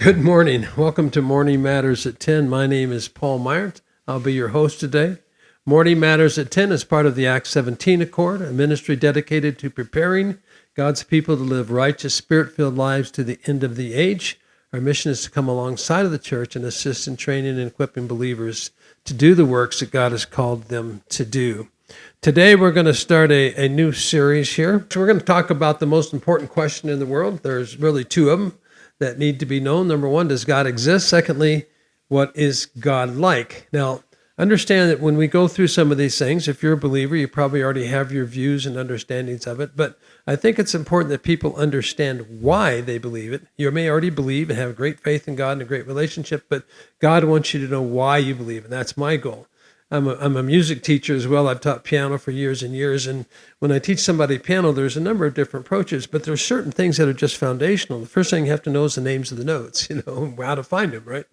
Good morning. Welcome to Morning Matters at 10. My name is Paul Meyert. I'll be your host today. Morning Matters at 10 is part of the Acts 17 Accord, a ministry dedicated to preparing God's people to live righteous, spirit-filled lives to the end of the age. Our mission is to come alongside of the church and assist in training and equipping believers to do the works that God has called them to do. Today, we're going to start a new series here. So we're going to talk about the most important question in the world. There's really two of them that need to be known. Number one, does God exist? Secondly, what is God like? Now, understand that when we go through some of these things, if you're a believer, you probably already have your views and understandings of it. But I think it's important that people understand why they believe it. You may already believe and have great faith in God and a great relationship, but God wants you to know why you believe, and that's my goal. I'm a music teacher as well. I've taught piano for years and years. And when I teach somebody piano, there's a number of different approaches, but there's certain things that are just foundational. The first thing you have to know is the names of the notes, how to find them, right?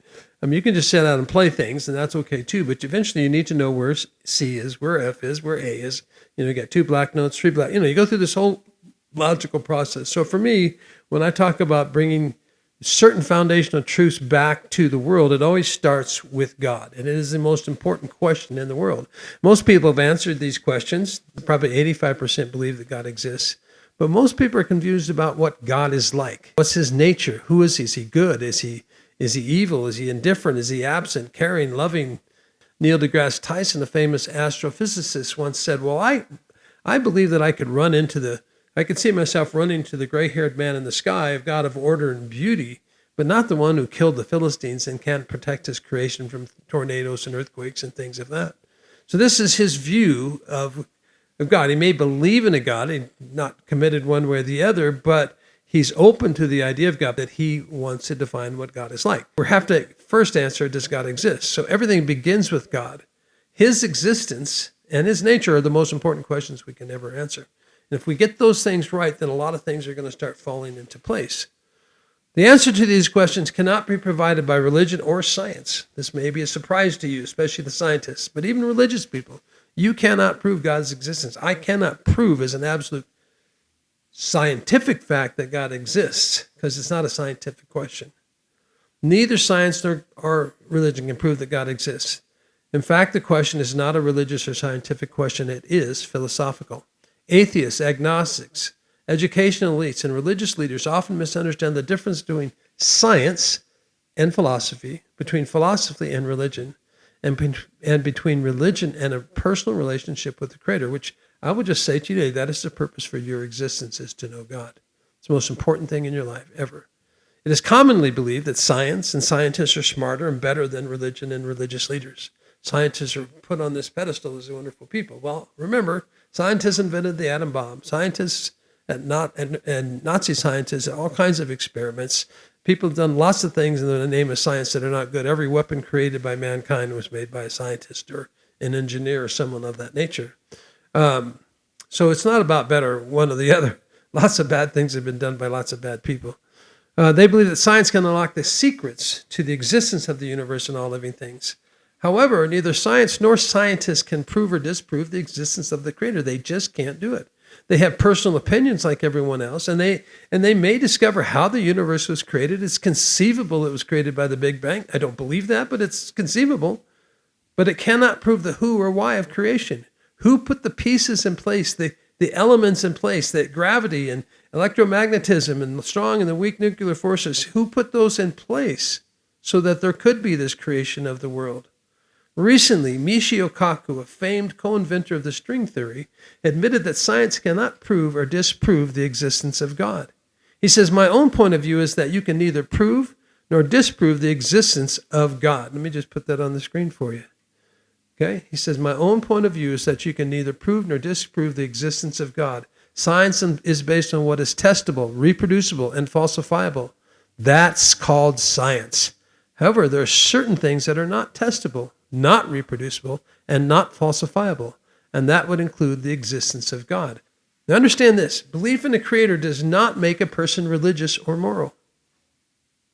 You can just sit out and play things, and that's okay too, but eventually you need to know where C is, where F is, where A is. You got two black notes, three black, you go through this whole logical process. So for me, when I talk about bringing certain foundational truths back to the world, it always starts with God. And it is the most important question in the world. Most people have answered these questions. Probably 85% believe that God exists. But most people are confused about what God is like. What's his nature? Who is he? Is he good? Is he evil? Is he indifferent? Is he absent, caring, loving? Neil deGrasse Tyson, a famous astrophysicist, once said, well, I believe that I could see myself running to the gray-haired man in the sky, of God of order and beauty, but not the one who killed the Philistines and can't protect his creation from tornadoes and earthquakes and things of that. So this is his view of God. He may believe in a God, he's not committed one way or the other, but he's open to the idea of God, that he wants to define what God is like. We have to first answer, does God exist? So everything begins with God. His existence and his nature are the most important questions we can ever answer. And if we get those things right, then a lot of things are going to start falling into place. The answer to these questions cannot be provided by religion or science. This may be a surprise to you, especially the scientists, but even religious people. You cannot prove God's existence. I cannot prove as an absolute scientific fact that God exists, because it's not a scientific question. Neither science nor religion can prove that God exists. In fact, the question is not a religious or scientific question. It is philosophical. Atheists, agnostics, educational elites, and religious leaders often misunderstand the difference between science and philosophy, between philosophy and religion, and between religion and a personal relationship with the Creator, which I will just say to you today, that is the purpose for your existence, is to know God. It's the most important thing in your life ever. It is commonly believed that science and scientists are smarter and better than religion and religious leaders. Scientists are put on this pedestal as wonderful people. Well, remember, scientists invented the atom bomb. Scientists and Nazi scientists, all kinds of experiments. People have done lots of things in the name of science that are not good. Every weapon created by mankind was made by a scientist or an engineer or someone of that nature. So it's not about better one or the other. Lots of bad things have been done by lots of bad people. They believe that science can unlock the secrets to the existence of the universe and all living things. However, neither science nor scientists can prove or disprove the existence of the Creator. They just can't do it. They have personal opinions like everyone else, and they may discover how the universe was created. It's conceivable it was created by the Big Bang. I don't believe that, but it's conceivable. But it cannot prove the who or why of creation. Who put the pieces in place, the elements in place, that gravity and electromagnetism and the strong and the weak nuclear forces, who put those in place so that there could be this creation of the world? Recently, Michio Kaku, a famed co-inventor of the string theory, admitted that science cannot prove or disprove the existence of God. He says, my own point of view is that you can neither prove nor disprove the existence of God. Let me just put that on the screen for you. Okay? He says, my own point of view is that you can neither prove nor disprove the existence of God. Science is based on what is testable, reproducible, and falsifiable. That's called science. However, there are certain things that are not testable, not reproducible, and not falsifiable, and that would include the existence of God. Now understand this, belief in the Creator does not make a person religious or moral.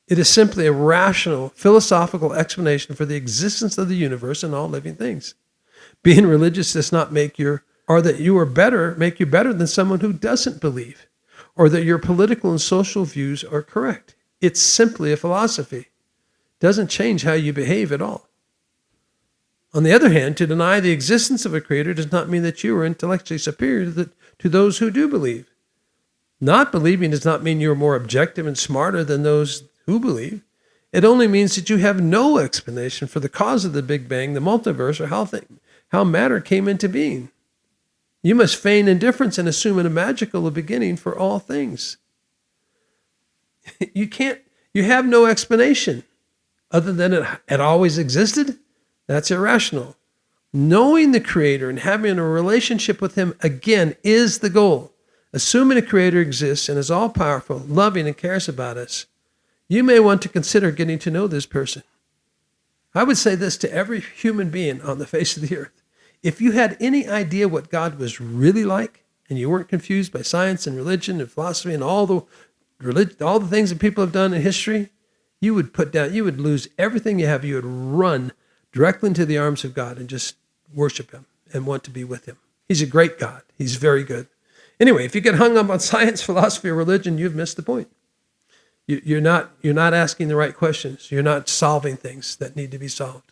It is simply a rational, philosophical explanation for the existence of the universe and all living things. Being religious does not make you better than someone who doesn't believe, or that your political and social views are correct. It's simply a philosophy. It doesn't change how you behave at all. On the other hand, to deny the existence of a creator does not mean that you are intellectually superior to those who do believe. Not believing does not mean you're more objective and smarter than those who believe. It only means that you have no explanation for the cause of the Big Bang, the multiverse, or how matter came into being. You must feign indifference and assume a magical beginning for all things. You have no explanation other than it always existed. That's irrational. Knowing the Creator and having a relationship with Him again is the goal. Assuming a Creator exists and is all-powerful, loving, and cares about us, you may want to consider getting to know this person. I would say this to every human being on the face of the earth. If you had any idea what God was really like, and you weren't confused by science and religion and philosophy and all the things that people have done in history, you would lose everything you have. You would run directly into the arms of God and just worship Him and want to be with Him. He's a great God. He's very good. Anyway, if you get hung up on science, philosophy, or religion, you've missed the point. You're not asking the right questions. You're not solving things that need to be solved.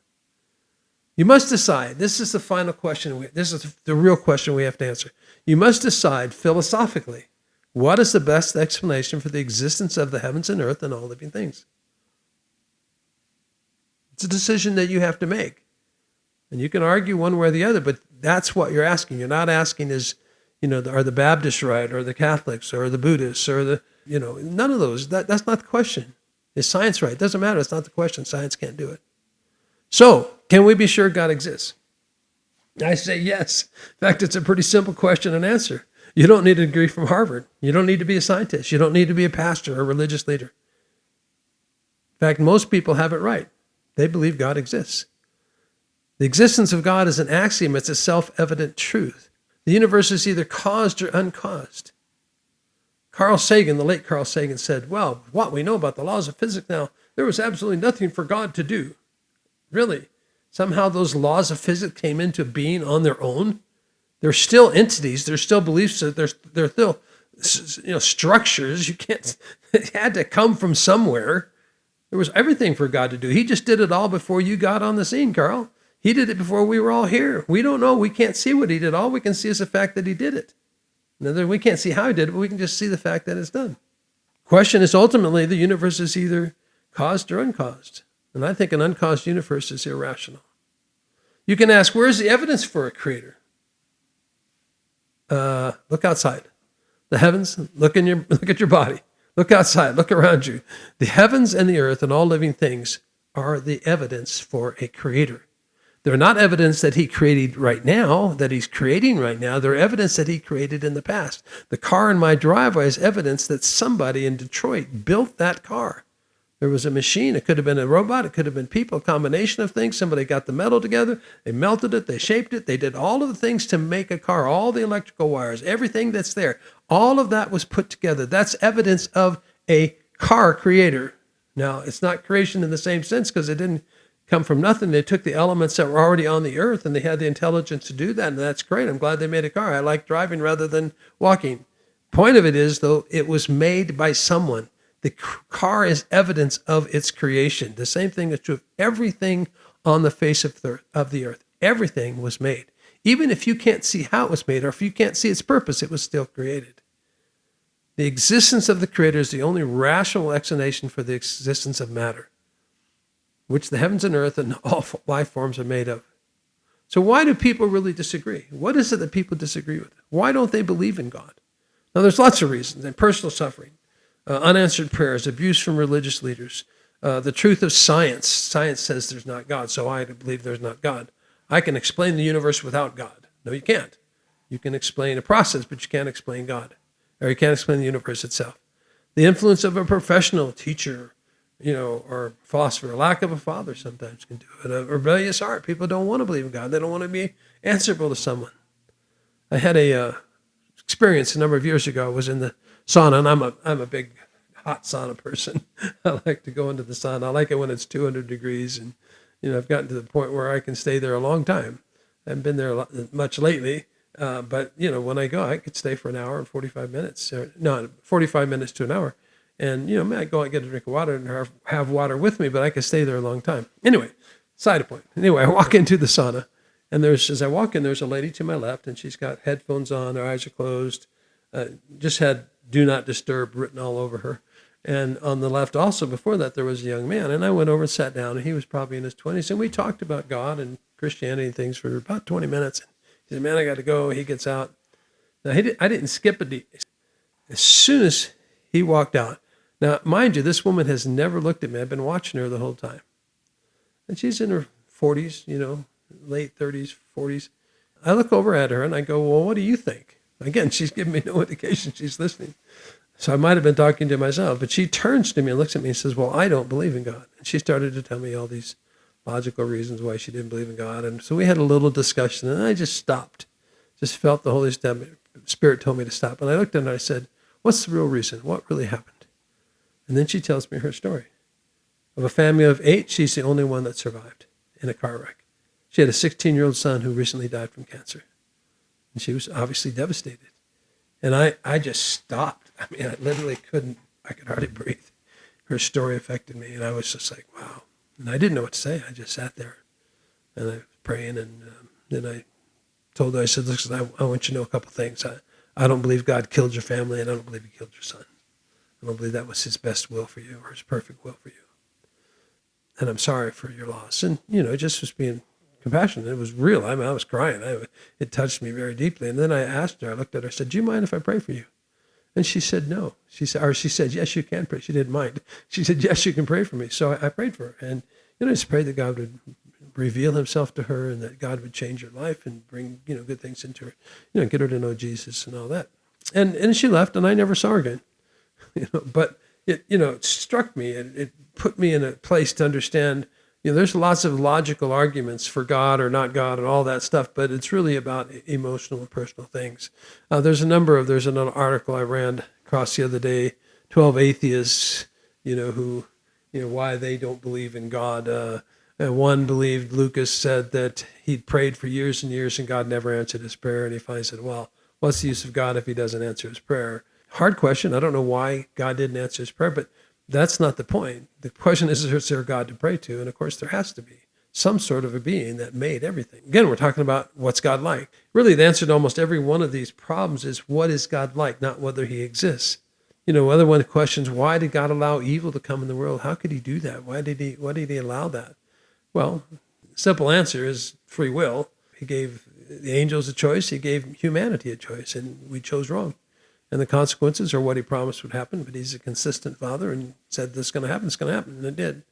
You must decide. This is the final question. This is the real question we have to answer. You must decide philosophically, what is the best explanation for the existence of the heavens and earth and all living things? It's a decision that you have to make. And you can argue one way or the other, but that's what you're asking. You're not asking are the Baptists right, or the Catholics, or the Buddhists, or none of those. That's not the question. Is science right? It doesn't matter. It's not the question. Science can't do it. So, can we be sure God exists? I say yes. In fact, it's a pretty simple question and answer. You don't need a degree from Harvard. You don't need to be a scientist. You don't need to be a pastor or a religious leader. In fact, most people have it right. They believe God exists. The existence of God is an axiom. It's a self-evident truth. The universe is either caused or uncaused. Carl Sagan, the late Carl Sagan, said, well, what we know about the laws of physics now, there was absolutely nothing for God to do. Really? Somehow those laws of physics came into being on their own? They're still entities. They're still beliefs. They're still structures. It had to come from somewhere. There was everything for God to do. He just did it all before you got on the scene, Carl. He did it before we were all here. We don't know. We can't see what He did. All we can see is the fact that He did it. We can't see how He did it, but we can just see the fact that it's done. Question is, ultimately, the universe is either caused or uncaused. And I think an uncaused universe is irrational. You can ask, where's the evidence for a creator? Look outside. The heavens, look at your body. Look outside, look around you. The heavens and the earth and all living things are the evidence for a creator. They're not evidence that He created right now, that He's creating right now. They're evidence that He created in the past. The car in my driveway is evidence that somebody in Detroit built that car. There was a machine. It could have been a robot. It could have been people, a combination of things. Somebody got the metal together. They melted it. They shaped it. They did all of the things to make a car, all the electrical wires, everything that's there. All of that was put together. That's evidence of a car creator. Now, it's not creation in the same sense because it didn't come from nothing. They took the elements that were already on the earth and they had the intelligence to do that. And that's great. I'm glad they made a car. I like driving rather than walking. Point of it is, though, it was made by someone. The car is evidence of its creation. The same thing is true of everything on the face of the earth. Everything was made. Even if you can't see how it was made or if you can't see its purpose, it was still created. The existence of the Creator is the only rational explanation for the existence of matter, which the heavens and earth and all life forms are made of. So why do people really disagree? What is it that people disagree with? Why don't they believe in God? Now, there's lots of reasons. And personal suffering, unanswered prayers, abuse from religious leaders, the truth of science. Science says there's not God, so I believe there's not God. I can explain the universe without God. No, you can't. You can explain a process, but you can't explain God. Or you can't explain the universe itself. The influence of a professional teacher, or philosopher, a lack of a father sometimes can do it. A rebellious heart. People don't want to believe in God. They don't want to be answerable to someone. I had a experience a number of years ago. I was in the sauna, and I'm a big hot sauna person. I like to go into the sauna. I like it when it's 200 degrees, and I've gotten to the point where I can stay there a long time. I haven't been there much lately, but when I go, I could stay for an hour and 45 minutes. 45 minutes to an hour. And, I might go out and get a drink of water and have water with me, but I could stay there a long time. Anyway, side point. Anyway, I walk into the sauna, and as I walk in, there's a lady to my left, and she's got headphones on, her eyes are closed, just had "Do Not Disturb" written all over her. And on the left also, before that, there was a young man. And I went over and sat down, and he was probably in his 20s. And we talked about God and Christianity and things for about 20 minutes. And he said, "Man, I got to go." He gets out. Now, I didn't skip a beat. As soon as he walked out, now, mind you, this woman has never looked at me. I've been watching her the whole time. And she's in her 40s, late 30s, 40s. I look over at her, and I go, "Well, what do you think?" Again, she's giving me no indication she's listening. So I might have been talking to myself, but she turns to me and looks at me and says, "Well, I don't believe in God." And she started to tell me all these logical reasons why she didn't believe in God. And so we had a little discussion, and I just stopped, just felt the Holy Spirit told me to stop. And I looked at her and I said, "What's the real reason? What really happened?" And then she tells me her story. Of a family of 8, she's the only one that survived in a car wreck. She had a 16-year-old son who recently died from cancer. And she was obviously devastated. And I just stopped. I mean, I literally I could hardly breathe. Her story affected me, and I was just like, wow. And I didn't know what to say. I just sat there, and I was praying, and then I told her, I said, "Listen, I want you to know a couple things. I don't believe God killed your family, and I don't believe he killed your son. I don't believe that was his best will for you or his perfect will for you. And I'm sorry for your loss." And, it just was being compassionate. It was real. I mean, I was crying. It touched me very deeply. And then I asked her, I looked at her, I said, "Do you mind if I pray for you?" And she said, "No." She said, "Yes, you can pray." She didn't mind. She said, "Yes, you can pray for me." So I prayed for her. And, I just prayed that God would reveal himself to her and that God would change her life and bring, good things into her, get her to know Jesus and all that. And she left, and I never saw her again. But it struck me. It put me in a place to understand, there's lots of logical arguments for God or not God and all that stuff, but it's really about emotional and personal things. There's an article I ran across the other day, 12 atheists, who, why they don't believe in God. One believed, Lucas said, that he'd prayed for years and years and God never answered his prayer. And he finally said, "Well, what's the use of God if he doesn't answer his prayer?" Hard question. I don't know why God didn't answer his prayer, but that's not the point. The question is there a God to pray to? And of course, there has to be some sort of a being that made everything. Again, we're talking about what's God like. Really, the answer to almost every one of these problems is what is God like, not whether he exists. Other one questions, why did God allow evil to come in the world? How could he do that? Why did he allow that? Well, the simple answer is free will. He gave the angels a choice. He gave humanity a choice, and we chose wrong. And the consequences are what he promised would happen, but he's a consistent father and said this is going to happen, it's going to happen, and it did.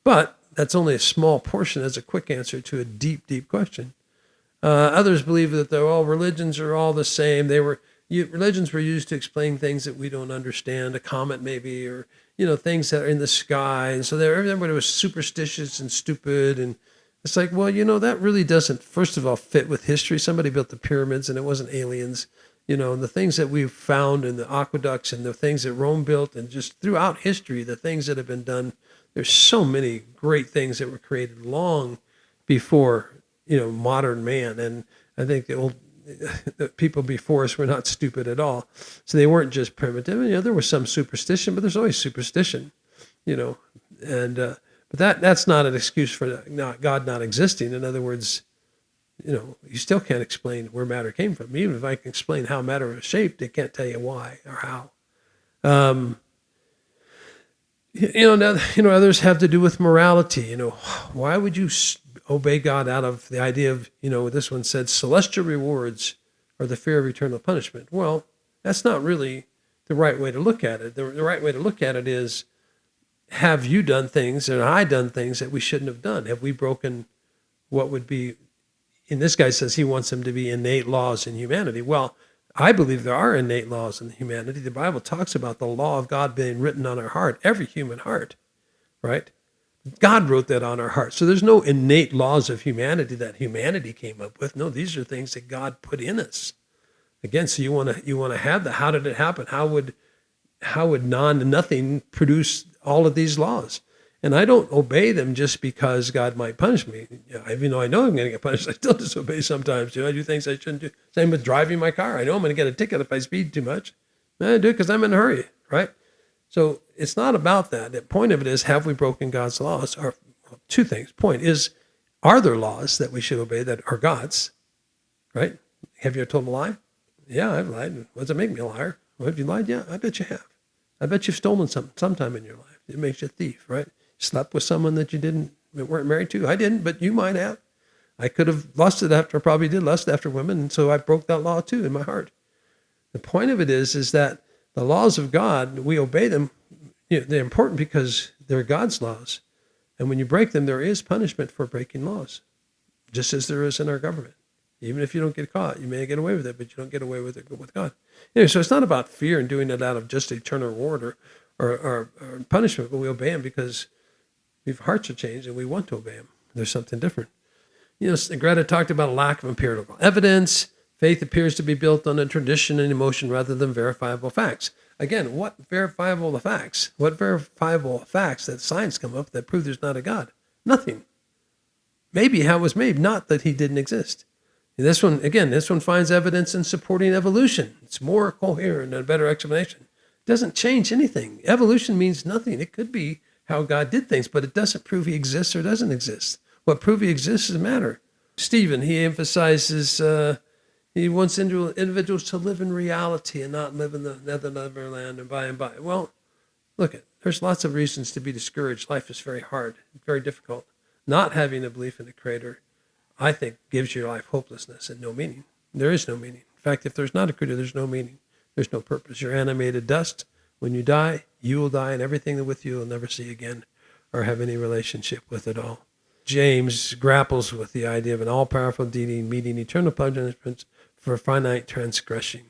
But that's only a small portion as a quick answer to a deep, deep question. Others believe that religions are all the same. Religions were used to explain things that we don't understand, a comet maybe, or, things that are in the sky. And so everybody was superstitious and stupid. And it's like, well, that really doesn't, first of all, fit with history. Somebody built the pyramids, and it wasn't aliens. And the things that we've found in the aqueducts and the things that Rome built, and just throughout history, the things that have been done, there's so many great things that were created long before, modern man. And I think the people before us were not stupid at all. So they weren't just primitive. And, there was some superstition, but there's always superstition, but that's not an excuse for God not existing. In other words, you still can't explain where matter came from. Even if I can explain how matter was shaped, it can't tell you why or how. Others have to do with morality. Why would you obey God out of the idea of, this one said, celestial rewards or the fear of eternal punishment? Well, that's not really the right way to look at it. The right way to look at it is, have you done things and I done things that we shouldn't have done? Have we broken what would be, and this guy says he wants them to be innate laws in humanity. Well, I believe there are innate laws in humanity. The Bible talks about the law of God being written on our heart, every human heart, right? God wrote that on our heart. So there's no innate laws of humanity that humanity came up with. No, these are things that God put in us. Again, so you want to have that. How did it happen? How would nothing produce all of these laws? And I don't obey them just because God might punish me. Even though I know I'm going to get punished, I still disobey sometimes. I do things I shouldn't do. Same with driving my car. I know I'm going to get a ticket if I speed too much. I do it because I'm in a hurry, right? So it's not about that. The point of it is, have we broken God's laws? Or two things. Point is, are there laws that we should obey that are God's? Right? Have you ever told a lie? Yeah, I've lied. What does it make me a liar? Well, have you lied? Yeah, I bet you have. I bet you've stolen something sometime in your life. It makes you a thief, right? Slept with someone that you weren't married to. I didn't, but you might have. I could have lusted after, probably did lust after women, and so I broke that law too in my heart. The point of it is that the laws of God, we obey them. They're important because they're God's laws. And when you break them, there is punishment for breaking laws, just as there is in our government. Even if you don't get caught, you may get away with it, but you don't get away with it with God. So it's not about fear and doing it out of just eternal reward or punishment, but we obey him because our hearts are changed and we want to obey him. There's something different. Greta talked about a lack of empirical evidence. Faith appears to be built on a tradition and emotion rather than verifiable facts. Again, what verifiable facts? What verifiable facts that science come up that prove there's not a God? Nothing. Maybe how it was made, not that he didn't exist. This one finds evidence in supporting evolution. It's more coherent and a better explanation. It doesn't change anything. Evolution means nothing. It could be how God did things, but it doesn't prove he exists or doesn't exist. What prove he exists is a matter. Stephen, he emphasizes he wants individuals to live in reality and not live in the never land and by and by. Well, there's lots of reasons to be discouraged. Life is very hard, very difficult. Not having a belief in a creator, I think, gives your life hopelessness and no meaning. There is no meaning. In fact, if there's not a creator, there's no meaning. There's no purpose. You're animated dust. When you die, you will die, and everything with you will never see again or have any relationship with at all. James grapples with the idea of an all-powerful deity meeting eternal punishments for finite transgression,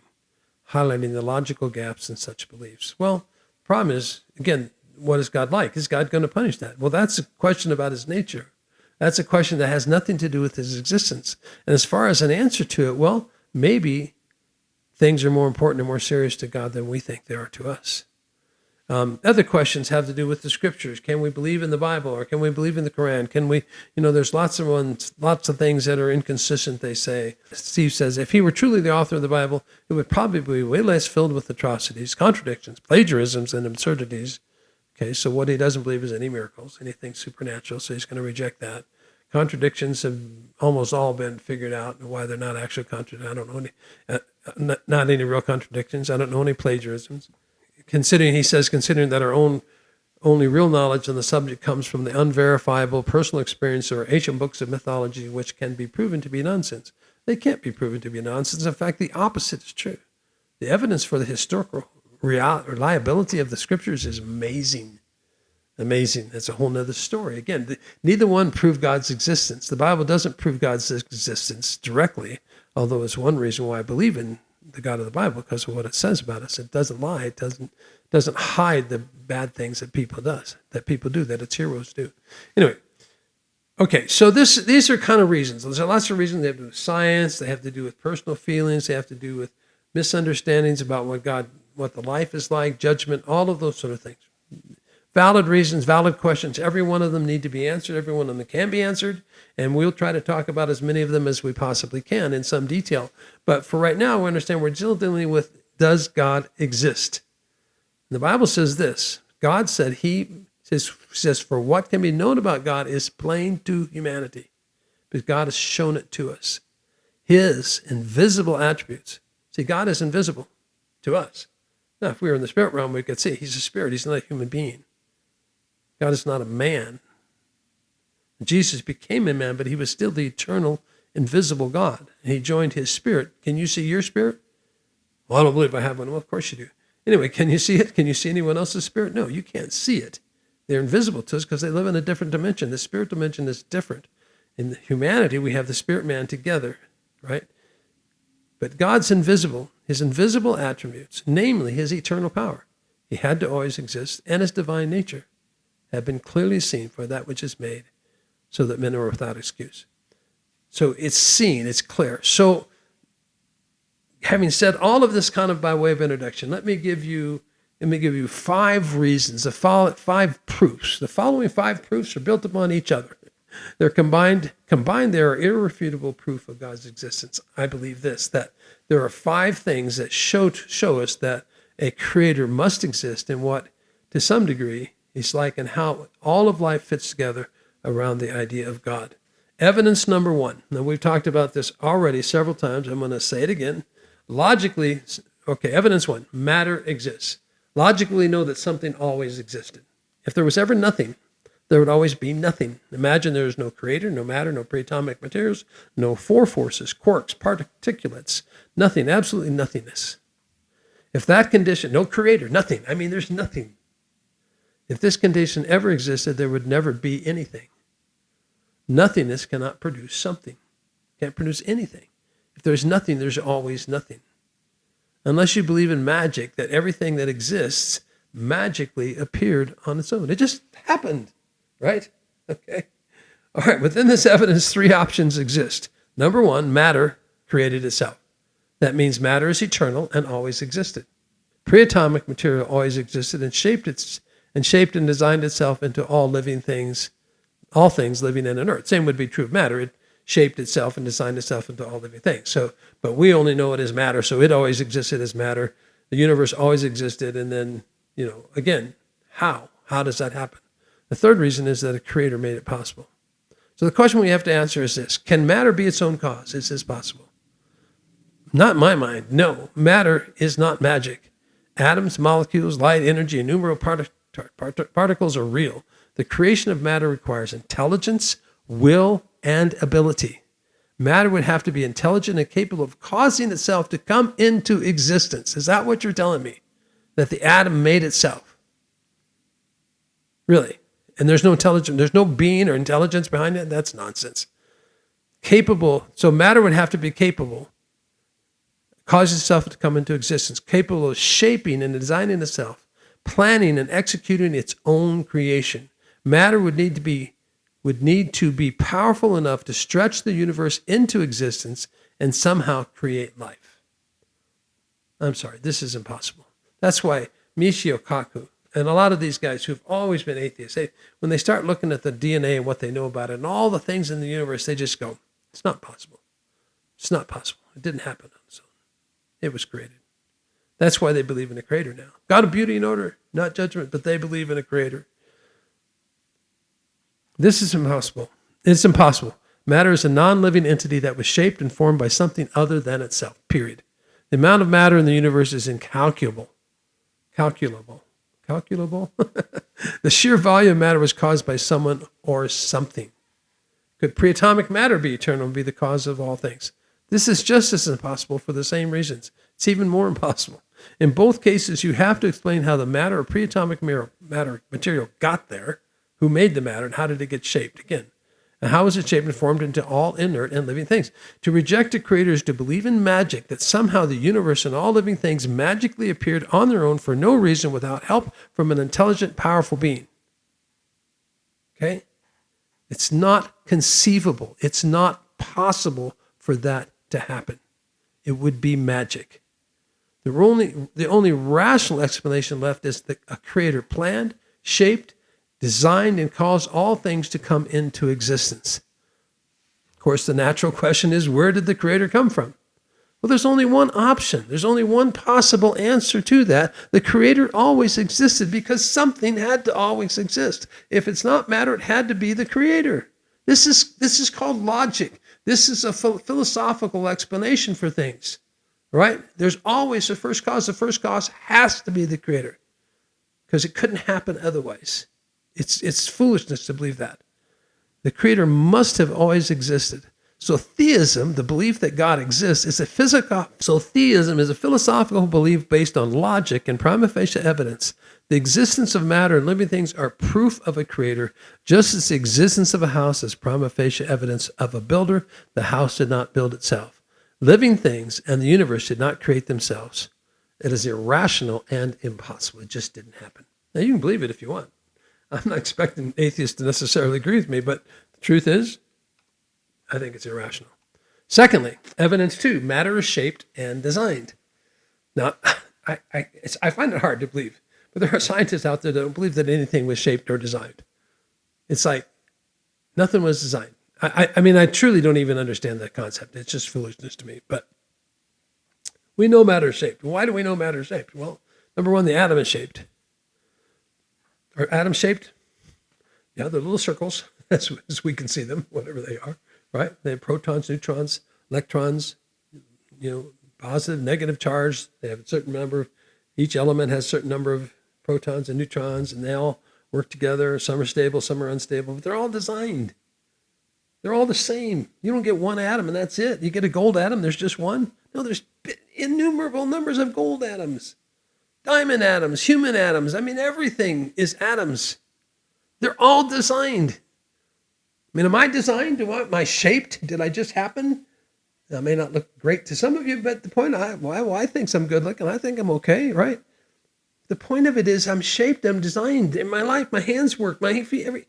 highlighting the logical gaps in such beliefs. Well, the problem is, again, what is God like? Is God going to punish that? Well, that's a question about his nature. That's a question that has nothing to do with his existence. And as far as an answer to it, well, maybe things are more important and more serious to God than we think they are to us. Other questions have to do with the scriptures. Can we believe in the Bible or can we believe in the Quran? Can we, there's lots of things that are inconsistent, they say. Steve says, if he were truly the author of the Bible, it would probably be way less filled with atrocities, contradictions, plagiarisms, and absurdities. Okay, so what he doesn't believe is any miracles, anything supernatural, so he's going to reject that. Contradictions have almost all been figured out, and why they're not actually contradictions. I don't know any, not any real contradictions. I don't know any plagiarisms. Considering that our only real knowledge on the subject comes from the unverifiable personal experience or ancient books of mythology, which can be proven to be nonsense. They can't be proven to be nonsense. In fact, the opposite is true. The evidence for the historical reliability of the scriptures is amazing. Amazing. That's a whole nother story. Again, neither one prove God's existence. The Bible doesn't prove God's existence directly, although it's one reason why I believe in the God of the Bible, because of what it says about us. It doesn't lie. It doesn't hide the bad things that people do, that its heroes do. Anyway, okay, so these are kind of reasons. There's lots of reasons. They have to do with science. They have to do with personal feelings. They have to do with misunderstandings about what the life is like, judgment, all of those sort of things. Valid reasons, valid questions. Every one of them need to be answered. Every one of them can be answered. And we'll try to talk about as many of them as we possibly can in some detail. But for right now, we understand we're still dealing with, does God exist? And the Bible says this. God said, he says, for what can be known about God is plain to humanity, because God has shown it to us. His invisible attributes. See, God is invisible to us. Now, if we were in the spirit realm, we could see he's a spirit. He's not a human being. God is not a man. Jesus became a man, but he was still the eternal, invisible God. And he joined his spirit. Can you see your spirit? Well, I don't believe I have one. Well, of course you do. Anyway, can you see it? Can you see anyone else's spirit? No, you can't see it. They're invisible to us because they live in a different dimension. The spirit dimension is different. In humanity, we have the spirit man together, right? But God's invisible, his invisible attributes, namely his eternal power, he had to always exist, and his divine nature have been clearly seen for that which is made, so that men are without excuse. So it's seen, it's clear. So having said all of this kind of by way of introduction, let me give you 5 reasons, 5 proofs. The following 5 proofs are built upon each other. They're combined, they are irrefutable proof of God's existence. I believe this, that there are 5 things that show us that a creator must exist, and what to some degree, it's like in how all of life fits together around the idea of God. Evidence number one. Now, we've talked about this already several times. I'm going to say it again. Logically, okay, evidence one, matter exists. Logically, we know that something always existed. If there was ever nothing, there would always be nothing. Imagine there is no creator, no matter, no pre-atomic materials, no forces, quarks, particulates, nothing, absolutely nothingness. If that condition, no creator, nothing, there's nothing. If this condition ever existed, there would never be anything. Nothingness cannot produce something. Can't produce anything. If there's nothing, there's always nothing. Unless you believe in magic, that everything that exists magically appeared on its own. It just happened, right? Okay. All right, within this evidence, three options exist. Number one, matter created itself. That means matter is eternal and always existed. Pre-atomic material always existed and shaped and designed itself into all living things, all things living in an earth. Same would be true of matter. It shaped itself and designed itself into all living things. But we only know it as matter, so it always existed as matter. The universe always existed, and then, again, how? How does that happen? The third reason is that a creator made it possible. So the question we have to answer is this: can matter be its own cause? Is this possible? Not in my mind. No, matter is not magic. Atoms, molecules, light, energy, and innumerable particles are real. The creation of matter requires intelligence, will, and ability. Matter would have to be intelligent and capable of causing itself to come into existence. Is that what you're telling me? That the atom made itself? Really? And there's no intelligence, there's no being or intelligence behind it? That's nonsense. Capable, so matter would have to be capable, cause itself to come into existence, capable of shaping and designing itself, planning and executing its own creation. Matter would need to be powerful enough to stretch the universe into existence and somehow create life. I'm sorry, this is impossible. That's why Michio Kaku and a lot of these guys who've always been atheists, when they start looking at the DNA and what they know about it and all the things in the universe, they just go, it's not possible. It's not possible. It didn't happen on its own. It was created. That's why they believe in a creator now. God of beauty and order, not judgment, but they believe in a creator. This is impossible. It's impossible. Matter is a non-living entity that was shaped and formed by something other than itself, period. The amount of matter in the universe is incalculable. Calculable. The sheer volume of matter was caused by someone or something. Could pre-atomic matter be eternal and be the cause of all things? This is just as impossible for the same reasons. It's even more impossible. In both cases, you have to explain how the matter or pre-atomic matter material got there, who made the matter, and how did it get shaped again? And how was it shaped and formed into all inert and living things? To reject a creator is to believe in magic, that somehow the universe and all living things magically appeared on their own for no reason without help from an intelligent, powerful being. Okay? It's not conceivable. It's not possible for that to happen. It would be magic. The only rational explanation left is that a creator planned, shaped, designed, and caused all things to come into existence. Of course, the natural question is, where did the creator come from? Well, there's only one option. There's only one possible answer to that. The creator always existed because something had to always exist. If it's not matter, it had to be the creator. This is called logic. This is a philosophical explanation for things, right? There's always a first cause. The first cause has to be the creator because it couldn't happen otherwise. It's foolishness to believe that. The creator must have always existed. So theism, the belief that God exists, is a philosophical belief based on logic and prima facie evidence. The existence of matter and living things are proof of a creator, just as the existence of a house is prima facie evidence of a builder. The house did not build itself. Living things and the universe did not create themselves. It is irrational and impossible. It just didn't happen. Now, you can believe it if you want. I'm not expecting atheists to necessarily agree with me, but the truth is, I think it's irrational. Secondly, evidence two, matter is shaped and designed. Now, I find it hard to believe, but there are scientists out there that don't believe that anything was shaped or designed. It's like nothing was designed. I truly don't even understand that concept. It's just foolishness to me, but we know matter is shaped. Why do we know matter is shaped? Well, number one, the atom is shaped. Are atoms shaped? Yeah, they're little circles, as we can see them, whatever they are, right? They have protons, neutrons, electrons, positive, negative charge. They have a certain number. Each element has a certain number of protons and neutrons, and they all work together. Some are stable, some are unstable, but they're all designed. They're all the same. You don't get one atom and that's it. You get a gold atom, there's just one. No, there's innumerable numbers of gold atoms, diamond atoms, human atoms. I mean, everything is atoms. They're all designed. I mean, am I designed? Am I shaped? Did I just happen? I may not look great to some of you, but the point, I think I'm good looking. I think I'm okay, right? The point of it is I'm shaped, I'm designed in my life. My hands work, my feet,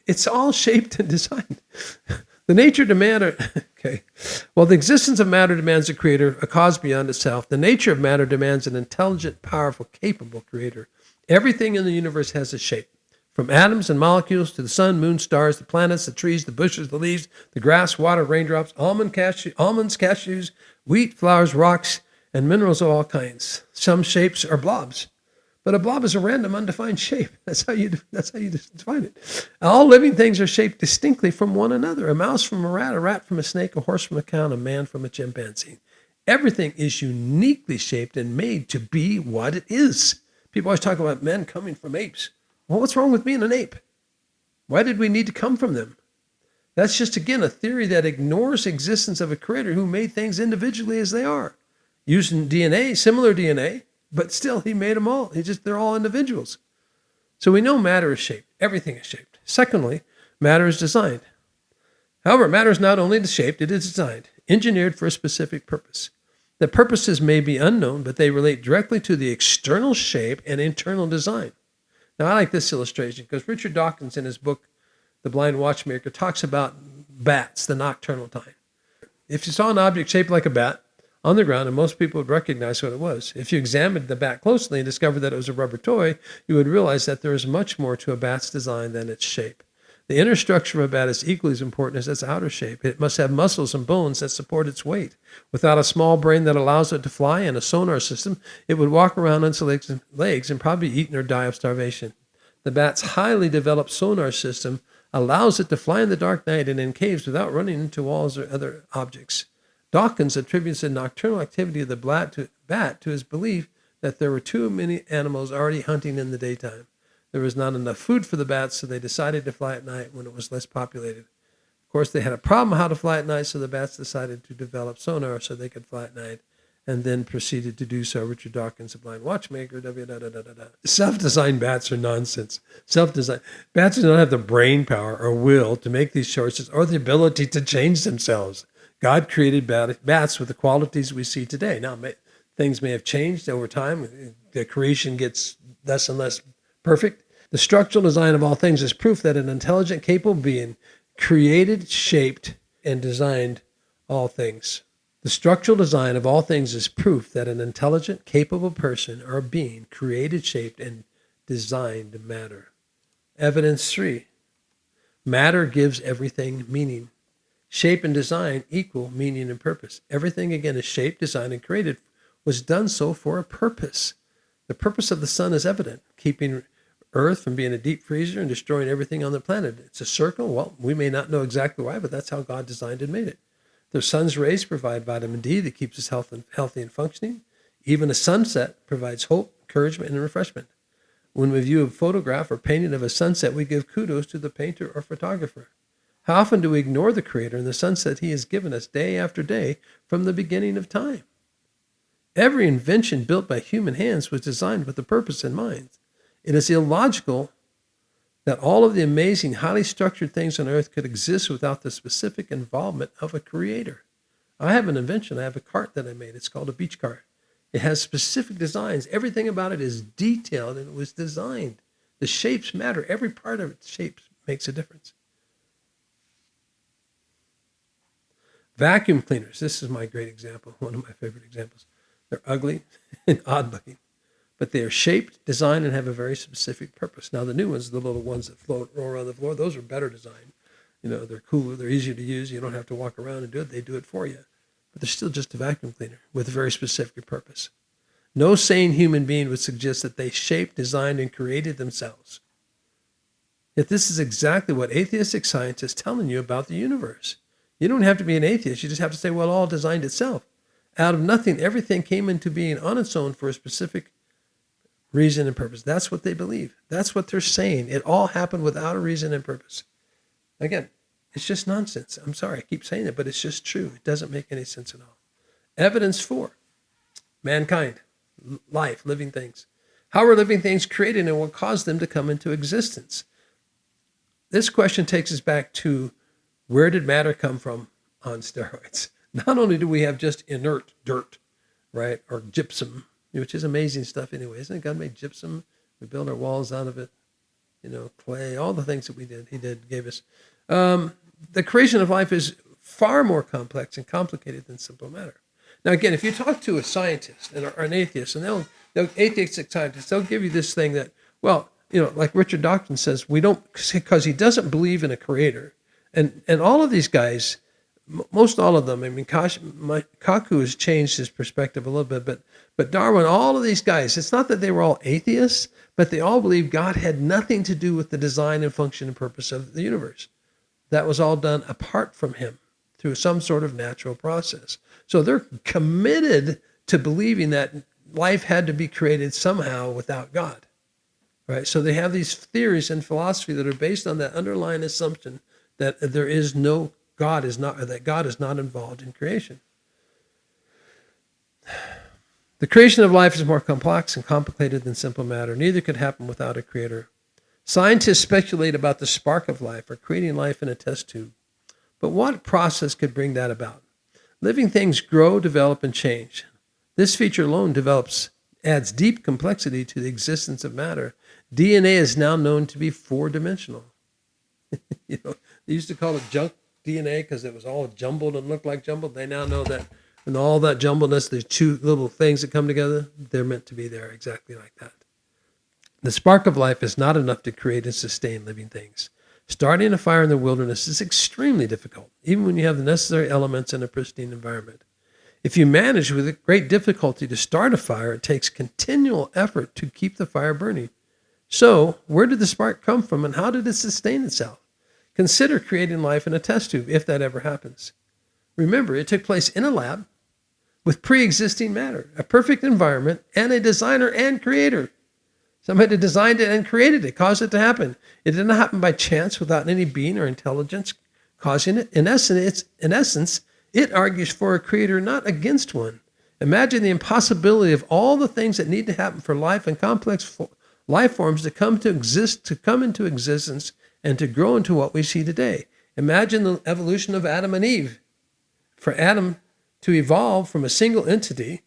it's all shaped and designed. The nature of matter, okay. Well, the existence of matter demands a creator, a cause beyond itself. The nature of matter demands an intelligent, powerful, capable creator. Everything in the universe has a shape. From atoms and molecules to the sun, moon, stars, the planets, the trees, the bushes, the leaves, the grass, water, raindrops, almonds, cashews, wheat, flowers, rocks, and minerals of all kinds. Some shapes are blobs, but a blob is a random, undefined shape. That's how you define it. All living things are shaped distinctly from one another. A mouse from a rat from a snake, a horse from a cow, and a man from a chimpanzee. Everything is uniquely shaped and made to be what it is. People always talk about men coming from apes. Well, what's wrong with being an ape? Why did we need to come from them? That's just, again, a theory that ignores the existence of a creator who made things individually as they are, using DNA, similar DNA, but still he made them all. They're all individuals. So we know matter is shaped. Everything is shaped. Secondly, matter is designed. However, matter is not only shaped, it is designed, engineered for a specific purpose. The purposes may be unknown, but they relate directly to the external shape and internal design. Now, I like this illustration because Richard Dawkins, in his book, The Blind Watchmaker, talks about bats, the nocturnal time. If you saw an object shaped like a bat on the ground, and most people would recognize what it was, if you examined the bat closely and discovered that it was a rubber toy, you would realize that there is much more to a bat's design than its shape. The inner structure of a bat is equally as important as its outer shape. It must have muscles and bones that support its weight. Without a small brain that allows it to fly and a sonar system, it would walk around on its legs and probably eat or die of starvation. The bat's highly developed sonar system allows it to fly in the dark night and in caves without running into walls or other objects. Dawkins attributes the nocturnal activity of the bat to his belief that there were too many animals already hunting in the daytime. There was not enough food for the bats, so they decided to fly at night when it was less populated. Of course, they had a problem how to fly at night, so the bats decided to develop sonar so they could fly at night, and then proceeded to do so. Richard Dawkins, The Blind Watchmaker, Self-designed bats are nonsense. Self-designed. Bats do not have the brain power or will to make these choices or the ability to change themselves. God created bats with the qualities we see today. Now, things may have changed over time. The creation gets less and less perfect. The structural design of all things is proof that an intelligent, capable being created, shaped, and designed all things. The structural design of all things is proof that an intelligent, capable person or being created, shaped, and designed matter. Evidence 3. Matter gives everything meaning. Shape and design equal meaning and purpose. Everything, again, is shaped, designed, and created was done so for a purpose. The purpose of the sun is evident, keeping Earth from being a deep freezer and destroying everything on the planet. It's a circle. Well, we may not know exactly why, but that's how God designed and made it. The sun's rays provide vitamin D that keeps us healthy and functioning. Even a sunset provides hope, encouragement, and refreshment. When we view a photograph or painting of a sunset, we give kudos to the painter or photographer. How often do we ignore the Creator and the sunset He has given us day after day from the beginning of time? Every invention built by human hands was designed with a purpose in mind. It is illogical that all of the amazing, highly structured things on earth could exist without the specific involvement of a creator. I have an invention. I have a cart that I made. It's called a beach cart. It has specific designs. Everything about it is detailed, and it was designed. The shapes matter. Every part of its shape makes a difference. Vacuum cleaners. This is my great example, one of my favorite examples. They're ugly and odd-looking, but they are shaped, designed, and have a very specific purpose. Now, the new ones, the little ones that roll around the floor, those are better designed. They're cooler, they're easier to use. You don't have to walk around and do it. They do it for you. But they're still just a vacuum cleaner with a very specific purpose. No sane human being would suggest that they shaped, designed, and created themselves. Yet this is exactly what atheistic science is telling you about the universe. You don't have to be an atheist. You just have to say, well, all designed itself. Out of nothing, everything came into being on its own for a specific reason and purpose. That's what they believe. That's what they're saying. It all happened without a reason and purpose. Again, it's just nonsense. I'm sorry, I keep saying it, but it's just true. It doesn't make any sense at all. Evidence 4, mankind, life, living things. How were living things created and what caused them to come into existence? This question takes us back to, where did matter come from on steroids? Not only do we have just inert dirt, right, or gypsum, which is amazing stuff anyway. Isn't it? God made gypsum. We built our walls out of it, clay, all the things that gave us. The creation of life is far more complex and complicated than simple matter. Now, again, if you talk to a scientist or an atheist, and they'll atheistic scientists, they'll give you this thing that, well, like Richard Dawkins says, we don't, because he doesn't believe in a creator. And all of these guys, most all of them, I mean, Kaku has changed his perspective a little bit, but Darwin, all of these guys, it's not that they were all atheists, but they all believed God had nothing to do with the design and function and purpose of the universe. That was all done apart from him through some sort of natural process. So they're committed to believing that life had to be created somehow without God, right? So they have these theories and philosophy that are based on that underlying assumption that that God is not involved in creation. The creation of life is more complex and complicated than simple matter. Neither could happen without a creator. Scientists speculate about the spark of life or creating life in a test tube. But what process could bring that about? Living things grow, develop, and change. This feature alone adds deep complexity to the existence of matter. DNA is now known to be 4-dimensional. They used to call it junk DNA because it was all jumbled and looked like jumbled. They now know that in all that jumbledness, there's 2 little things that come together. They're meant to be there exactly like that. The spark of life is not enough to create and sustain living things. Starting a fire in the wilderness is extremely difficult, even when you have the necessary elements in a pristine environment. If you manage with great difficulty to start a fire, it takes continual effort to keep the fire burning. So, where did the spark come from and how did it sustain itself? Consider creating life in a test tube, if that ever happens. Remember, it took place in a lab with pre-existing matter, a perfect environment, and a designer and creator. Somebody designed it and created it, caused it to happen. It didn't happen by chance without any being or intelligence causing it. In essence, it argues for a creator, not against one. Imagine the impossibility of all the things that need to happen for life and complex life forms to come into existence, and to grow into what we see today. Imagine the evolution of Adam and Eve. For Adam to evolve from a single entity,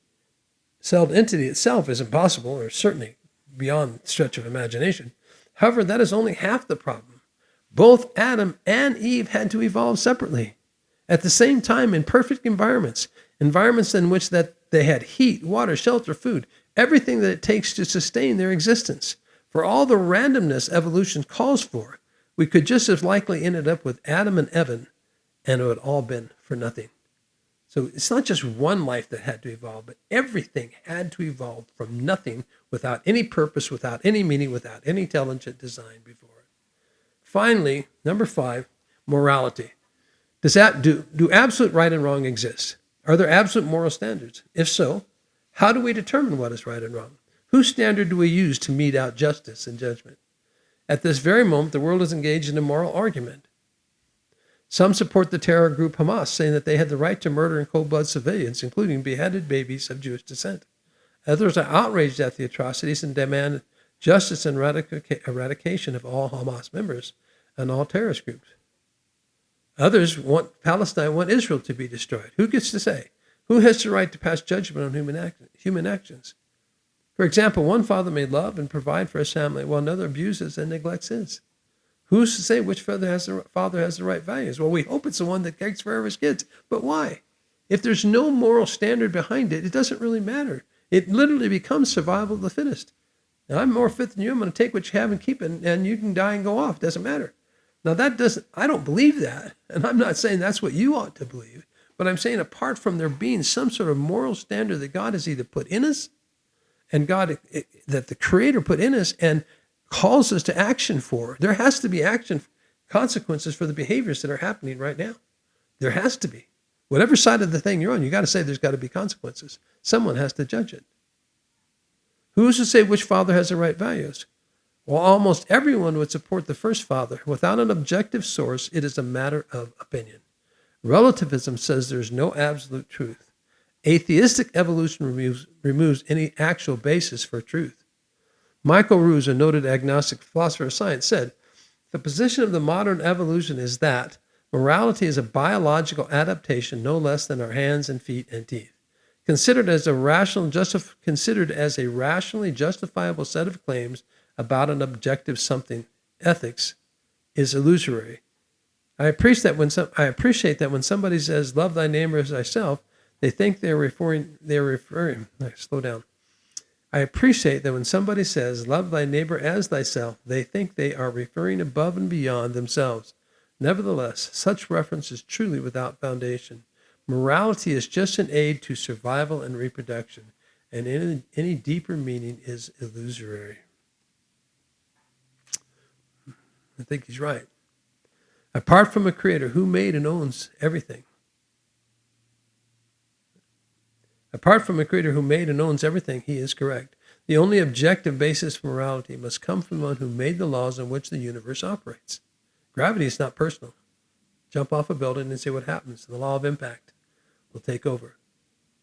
celled entity itself is impossible, or certainly beyond stretch of imagination. However, that is only half the problem. Both Adam and Eve had to evolve separately. At the same time, in perfect environments in which that they had heat, water, shelter, food, everything that it takes to sustain their existence. For all the randomness evolution calls for, we could just as likely ended up with Adam and Eve, and it would all been for nothing. So it's not just one life that had to evolve, but everything had to evolve from nothing, without any purpose, without any meaning, without any intelligent design before it. Finally, number 5, morality. Do absolute right and wrong exist? Are there absolute moral standards? If so, how do we determine what is right and wrong? Whose standard do we use to mete out justice and judgment? At this very moment, the world is engaged in a moral argument. Some support the terror group Hamas, saying that they had the right to murder in cold blood civilians, including beheaded babies of Jewish descent. Others are outraged at the atrocities and demand justice and eradication of all Hamas members and all terrorist groups. Others want Israel to be destroyed. Who gets to say? Who has the right to pass judgment on human actions? For example, one father may love and provide for his family, while another abuses and neglects his. Who's to say which father has the right values? Well, we hope it's the one that takes care of his kids. But why? If there's no moral standard behind it, it doesn't really matter. It literally becomes survival of the fittest. Now, I'm more fit than you. I'm going to take what you have and keep it, and you can die and go off. It doesn't matter. Now, I don't believe that, and I'm not saying that's what you ought to believe, but I'm saying apart from there being some sort of moral standard that God has either put in us and God that the Creator put in us and calls us to action for. There has to be action consequences for the behaviors that are happening right now. There has to be. Whatever side of the thing you're on, you got to say there's got to be consequences. Someone has to judge it. Who's to say which father has the right values? Well, almost everyone would support the first father. Without an objective source, it is a matter of opinion. Relativism says there's no absolute truth. Atheistic evolution removes any actual basis for truth. Michael Ruse, a noted agnostic philosopher of science, said, the position of the modern evolution is that morality is a biological adaptation no less than our hands and feet and teeth. Considered as a rationally justifiable set of claims about an objective something, ethics is illusory. I appreciate that when somebody says, love thy neighbor as thyself, they think they're referring. Slow down. I appreciate that when somebody says, love thy neighbor as thyself, they think they are referring above and beyond themselves. Nevertheless, such reference is truly without foundation. Morality is just an aid to survival and reproduction, and any deeper meaning is illusory. I think he's right. Apart from a creator who made and owns everything. Apart from a creator who made and owns everything, he is correct. The only objective basis for morality must come from the one who made the laws on which the universe operates. Gravity is not personal. Jump off a building and see what happens. The law of impact will take over.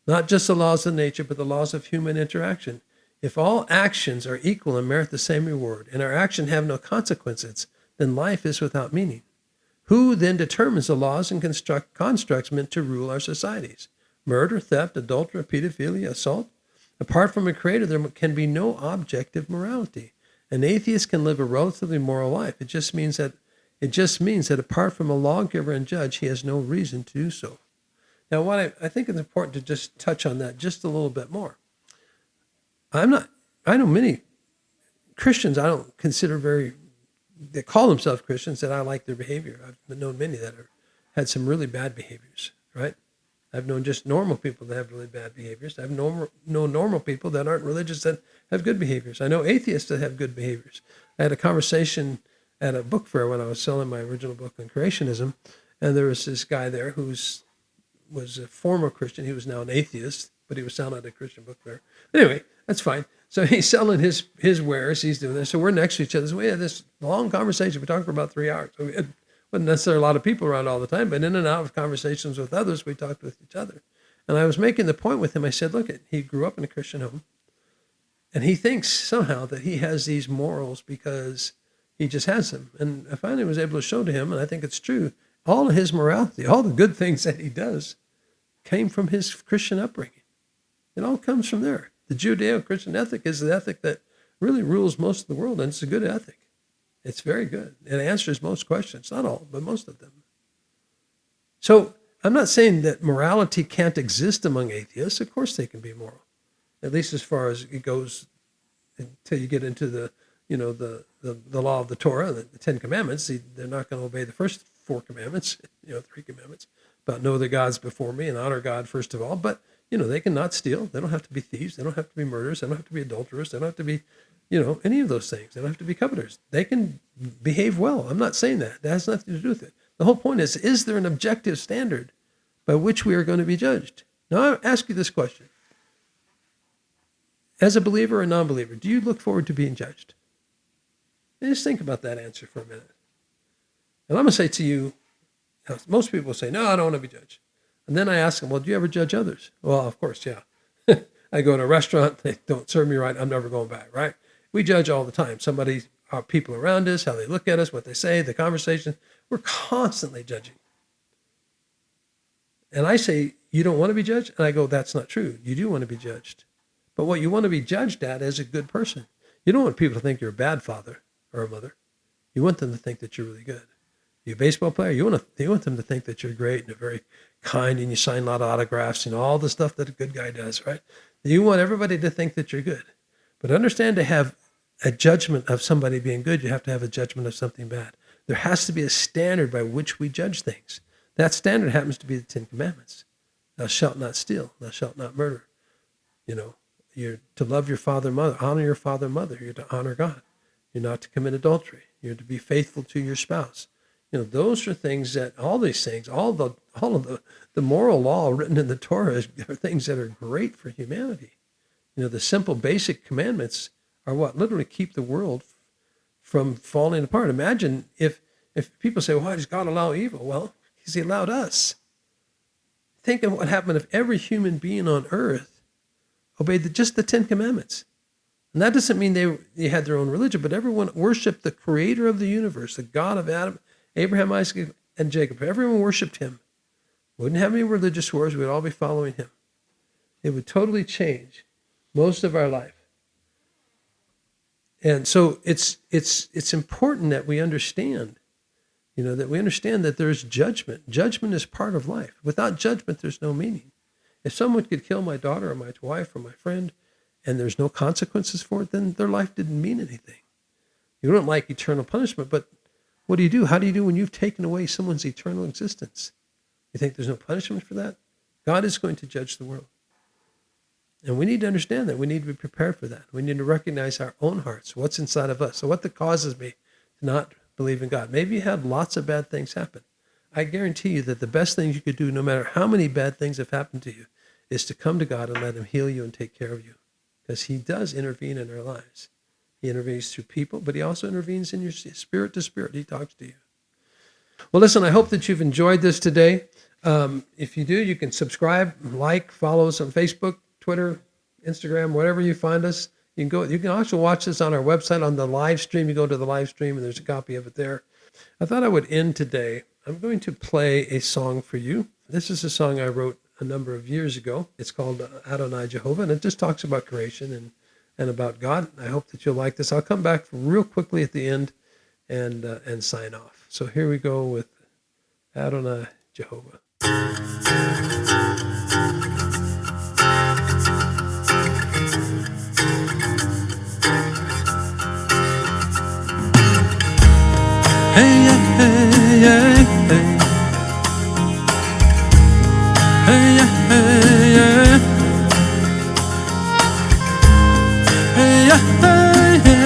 Not just the laws of nature, but the laws of human interaction. If all actions are equal and merit the same reward, and our actions have no consequences, then life is without meaning. Who then determines the laws and constructs meant to rule our societies? Murder, theft, adultery, pedophilia, assault? Apart from a creator, there can be no objective morality. An atheist can live a relatively moral life. It just means that apart from a lawgiver and judge, he has no reason to do so. Now, what I think it's important to just touch on that just a little bit more. I know many Christians I don't consider they call themselves Christians, that I like their behavior. I've known many that had some really bad behaviors, right? I've known just normal people that have really bad behaviors. I've known normal people that aren't religious that have good behaviors. I know atheists that have good behaviors. I had a conversation at a book fair when I was selling my original book on creationism, and there was this guy there who was a former Christian. He was now an atheist, but he was selling at a Christian book fair. Anyway, that's fine. So he's selling his wares. He's doing this. So we're next to each other. So we had this long conversation. We talked for about 3 hours. So we wasn't necessarily a lot of people around all the time, but in and out of conversations with others, we talked with each other. And I was making the point with him. I said, look, he grew up in a Christian home, and he thinks somehow that he has these morals because he just has them. And I finally was able to show to him, and I think it's true, all of his morality, all the good things that he does came from his Christian upbringing. It all comes from there. The Judeo-Christian ethic is the ethic that really rules most of the world, and it's a good ethic. It's very good. It answers most questions, not all, but most of them. So I'm not saying that morality can't exist among atheists. Of course they can be moral, at least as far as it goes until you get into the law of the Torah, the Ten Commandments. They're not going to obey the first 4 commandments, 3 commandments, about know the gods before me and honor God first of all. But, they can not steal. They don't have to be thieves. They don't have to be murderers. They don't have to be adulterers. They don't have to be, any of those things. They don't have to be coveters. They can behave well. I'm not saying that. That has nothing to do with it. The whole point is there an objective standard by which we are going to be judged? Now, I ask you this question. As a believer or non-believer, do you look forward to being judged? And just think about that answer for a minute. And I'm going to say to you, most people say, no, I don't want to be judged. And then I ask them, well, do you ever judge others? Well, of course, yeah. I go to a restaurant, they don't serve me right, I'm never going back, right? We judge all the time. Our people around us, how they look at us, what they say, the conversation. We're constantly judging. And I say, you don't want to be judged? And I go, that's not true. You do want to be judged. But what you want to be judged at is a good person. You don't want people to think you're a bad father or a mother. You want them to think that you're really good. You're a baseball player, you want them to think that you're great and you're very kind and you sign a lot of autographs, all the stuff that a good guy does, right? You want everybody to think that you're good. But understand, to have a judgment of somebody being good, you have to have a judgment of something bad. There has to be a standard by which we judge things. That standard happens to be the 10 Commandments. Thou shalt not steal. Thou shalt not murder. You You're to love your father and mother, honor your father and mother. You're to honor God. You're not to commit adultery. You're to be faithful to your spouse. Those are things that, all these things, all of the moral law written in the Torah are things that are great for humanity. The simple basic commandments are what literally keep the world from falling apart. Imagine if people say, why does God allow evil? Well, because he allowed us. Think of what happened if every human being on earth obeyed just the 10 commandments. And that doesn't mean they had their own religion, but everyone worshiped the creator of the universe, the God of Adam, Abraham, Isaac, and Jacob. Everyone worshiped him. Wouldn't have any religious wars. We'd all be following him. It would totally change most of our life. And so it's important that we understand, that there's judgment. Judgment is part of life. Without judgment, there's no meaning. If someone could kill my daughter or my wife or my friend, and there's no consequences for it, then their life didn't mean anything. You don't like eternal punishment, but what do you do? How do you do when you've taken away someone's eternal existence? You think there's no punishment for that? God is going to judge the world. And we need to understand that. We need to be prepared for that. We need to recognize our own hearts, what's inside of us. So what causes me to not believe in God? Maybe you had lots of bad things happen. I guarantee you that the best thing you could do, no matter how many bad things have happened to you, is to come to God and let him heal you and take care of you. Because he does intervene in our lives. He intervenes through people, but he also intervenes in your spirit to spirit. He talks to you. Well, listen, I hope that you've enjoyed this today. If you do, you can subscribe, like, follow us on Facebook, Twitter, Instagram, wherever you find us. You can also watch this on our website on the live stream. You go to the live stream and there's a copy of it there. I thought I would end today. I'm going to play a song for you. This is a song I wrote a number of years ago. It's called Adonai Jehovah, and it just talks about creation and about God. I hope that you'll like this. I'll come back real quickly at the end and sign off. So here we go with Adonai Jehovah. Hey, hey, hey, hey. Hey, hey, hey. Hey, hey, hey.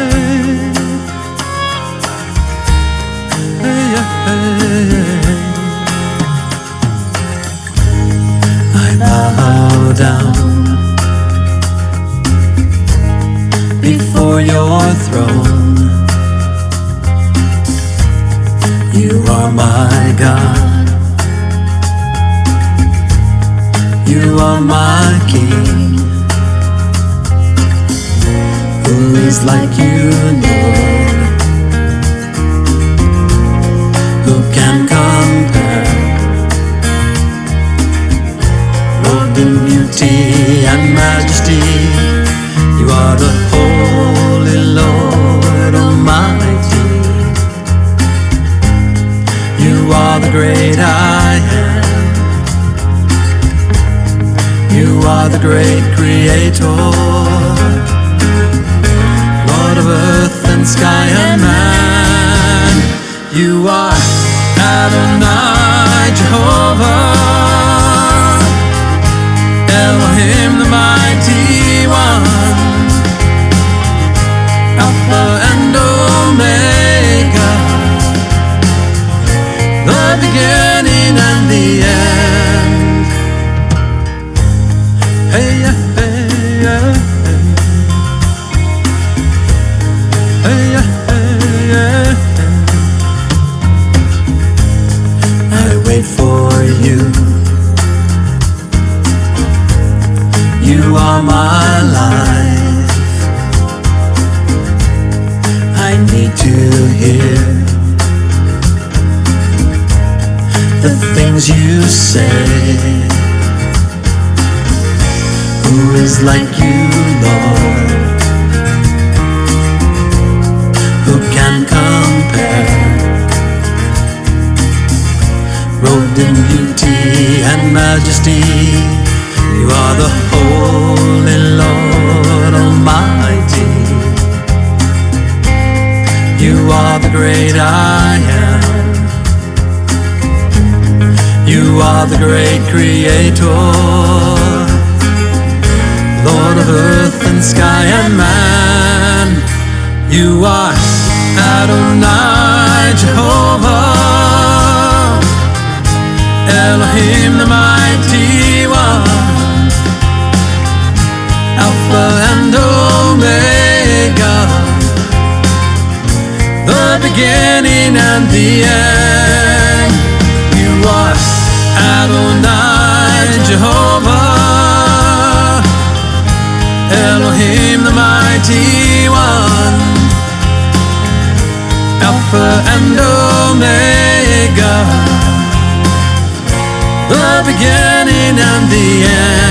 Hey, hey, hey. I bow down before your throne. You are my God. You are my King. Who is like you, Lord? Who can compare? Robed in beauty and majesty, you are the Holy Lord Almighty. You are the great I am. You are the great Creator, Lord of earth and sky and man. You are Adonai Jehovah, Elohim the mighty one, Alpha and Omega, the beginning and the end. Hey, hey, hey, hey, hey, hey. I wait for you. You are my life. I need to hear the things you say. Who is like you, Lord? Who can compare? Robed in beauty and majesty, you are the Holy Lord Almighty. You are the great I am. You are the great Creator, Lord Lord of earth and sky and man. You are Adonai Jehovah, Elohim the mighty one, Alpha and Omega, the beginning and the end. You are Adonai Jehovah, Elohim the mighty one, Alpha and Omega, the beginning and the end.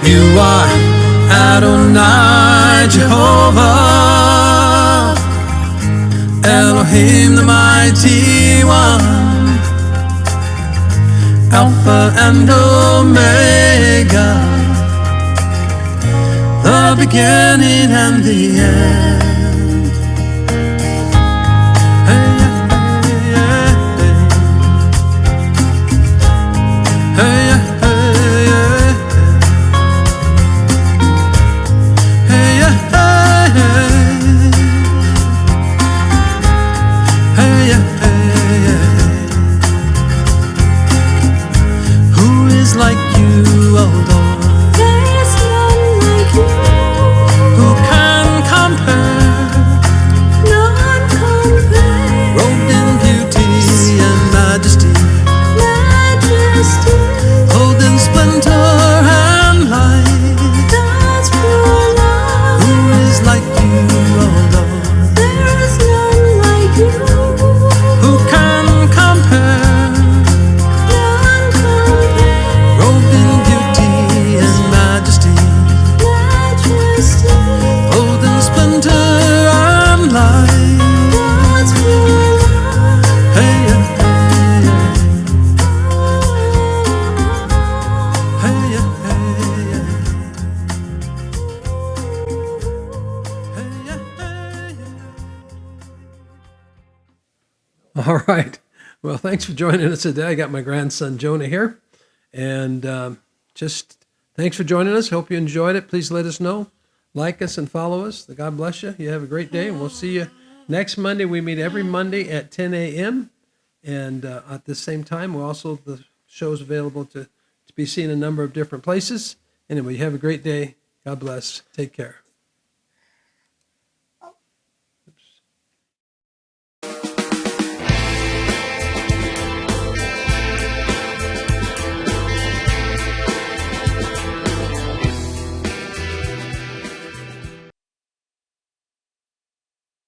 You are Adonai Jehovah, Elohim the mighty one, Alpha and Omega, the beginning and the end. Hey, yeah, hey, yeah. All right. Well, thanks for joining us today. I got my grandson Jonah here. And just thanks for joining us. Hope you enjoyed it. Please let us know. Like us and follow us. God bless you. You have a great day. And we'll see you next Monday. We meet every Monday at 10 a.m. And at the same time, the show's available to be seen in a number of different places. Anyway, you have a great day. God bless. Take care.